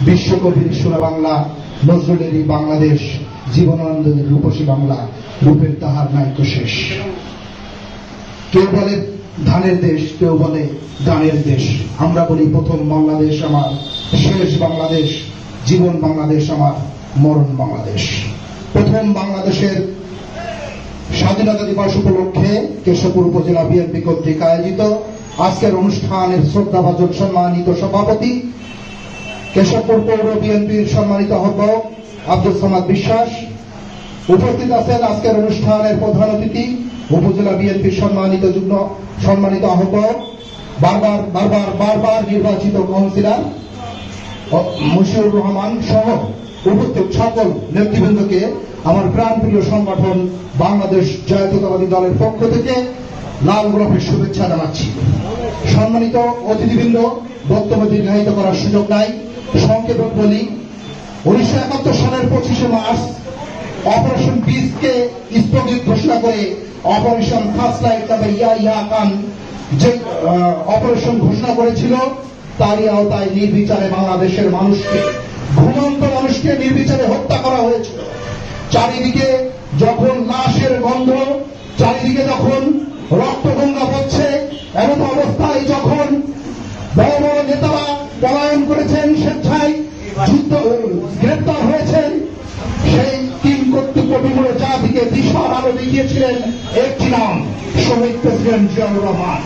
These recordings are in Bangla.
বিশ্বকবির সোনা বাংলা, নজরুলেরই বাংলাদেশ, জীবনানন্দের রূপসী বাংলা, রূপের তাহার নাইকো শেষ। কেউ বলে ধানের দেশ, কেউ বলে গানের দেশ। আমরা বলি প্রথম বাংলাদেশ আমার, শেষ বাংলাদেশ, জীবন বাংলাদেশ আমার, মরণ বাংলাদেশ। প্রথম বাংলাদেশের স্বাধীনতা দিবস উপলক্ষে কেশবপুর উপজেলা বিএনপি কর্তৃক আয়োজিত আজকের অনুষ্ঠানের শ্রদ্ধাভাজন সম্মানিত সভাপতি, কেশবপুর পৌর বিএনপির সম্মানিত আহ্বায়ক আব্দুল সামাদ বিশ্বাস, উপস্থিত আছেন আজকের অনুষ্ঠানের প্রধান অতিথি উপজেলা বিএনপির সম্মানিত আহ্বায়ক, বারবার নির্বাচিত কাউন্সিলর মশিউর রহমান সহ উপস্থিত সকল নেতৃবৃন্দকে আমার প্রাণপ্রিয় সংগঠন বাংলাদেশ জাতীয়তাবাদী দলের পক্ষ থেকে লাল গোলাপের শুভেচ্ছা জানাচ্ছি। সম্মানিত অতিথিবৃন্দ, বক্তব্য দীর্ঘায়িত করার সুযোগ নাই, সংক্ষেপে বলি, 1971 সালের 25শে মার্চ অপারেশন বিসকে স্থগিত ঘোষণা করে অপারেশন ফার্স্ট লাইট তবে ইয়া খান যে অপারেশন ঘোষণা করেছিল, তারই আওতায় নির্বিচারে বাংলাদেশের মানুষকে, ঘুমন্ত মানুষকে নির্বিচারে হত্যা করা হয়েছিল। চারিদিকে যখন লাশের গন্ধ, চারিদিকে যখন রক্তগঙ্গা পড়ছে, এমন অবস্থায় যখন বড় বড় নেতারা পলায়ন করেছেন, স্বেচ্ছায় গ্রেপ্তার হয়েছেন, সেই তিন কর্তৃত্ব বিমূঢ় জাতিকে দিশার আলো দেখিয়েছিলেন একটি নাম, শহীদ প্রেসিডেন্ট জিয়াউর রহমান।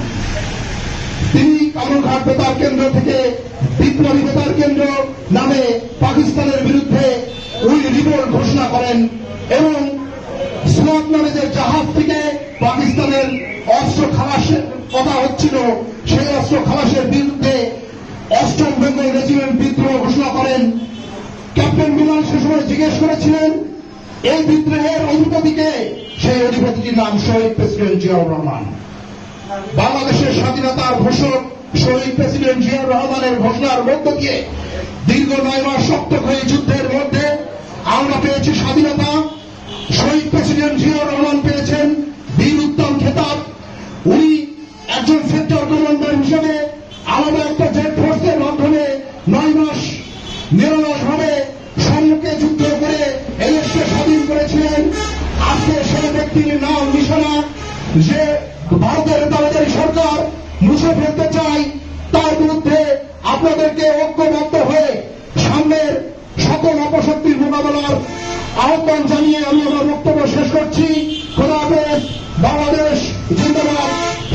তিনি কামরঘাট বেতার কেন্দ্র থেকে বিপ্লবী বেতার কেন্দ্র নামে পাকিস্তানের বিরুদ্ধে রিভোল্ট ঘোষণা করেন এবং স্লট নামে যে জাহাজ থেকে পাকিস্তানের অস্ত্র খালাসের কথা হচ্ছিল, সেই অস্ত্র খালাসের বিরুদ্ধে 8ম বেঙ্গল রেজিমেন্ট বিদ্রোহ ঘোষণা করেন। ক্যাপ্টেন বিমান সে সময় জিজ্ঞেস করেছিলেন এই বিদ্রোহের অধিপতিকে, সেই অধিপতিটির নাম শহীদ প্রেসিডেন্ট জিয়াউর রহমান। বাংলাদেশের স্বাধীনতার ঘোষক শহীদ প্রেসিডেন্ট জিয়াউর রহমানের ঘোষণার মধ্য দিয়ে দীর্ঘ 9 মাস রক্তক্ষয়ী যুদ্ধের মধ্যে আমরা পেয়েছি স্বাধীনতা। শহীদ প্রেসিডেন্ট জিয়াউর রহমান পেয়েছেন বীর উত্তম খেতাব। উনি একজন সেক্টর কমান্ডার হিসেবে আলাদা একটা জেট ফোর্সের মাধ্যমে 9 মাস নিরলসভাবে সম্মুখে যুদ্ধ করে এই দেশকে স্বাধীন করেছিলেন। আজকে সেই ব্যক্তির নাম নিশানা যে ভারতের দালালি সরকার মুছে ফেলতে চায়, তার বিরুদ্ধে আপনাদেরকে ঐক্যবদ্ধ হয়ে সামনের সকল অপশক্তির মোকাবেলার আহ্বান জানিয়ে আমি আমার বক্তব্য শেষ করছি। খোদা হাফেজ। বাংলাদেশ জিন্দাবাদ।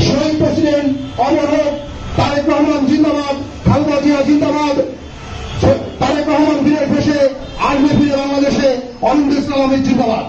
শহীদ প্রেসিডেন্ট অমর হোক। তারেক রহমান জিন্দাবাদ। খালেদা জিয়া জিন্দাবাদ। তারেক রহমান বীরের দেশে, আর্মি ফিরে বাংলাদেশে, অনিন্দ ইসলাম আহমেদ জিন্দাবাদ।